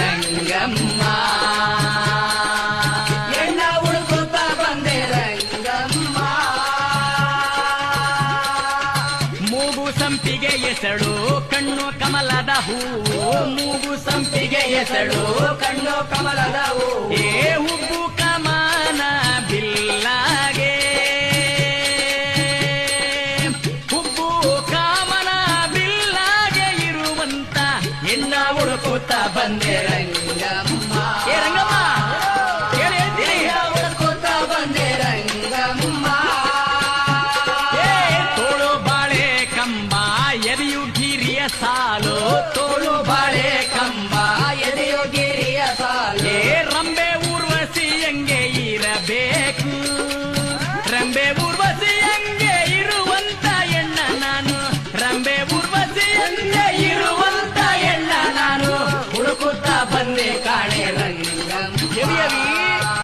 ರಂಗಮ್ಮ ಎಣ್ಣ ಹುಡುಕುತ್ತ ಬಂದೆ ರಂಗಮ್ಮ ಮೂಗು ಸಂಪಿಗೆ ಎಸಳು ಕಣ್ಣು ಕಮಲದ ಹೂವು ಮೂಗು ಸಂಪಿಗೆ ಎಸಳು ಕಣ್ಣು ಕಮಲದ ಹೂವು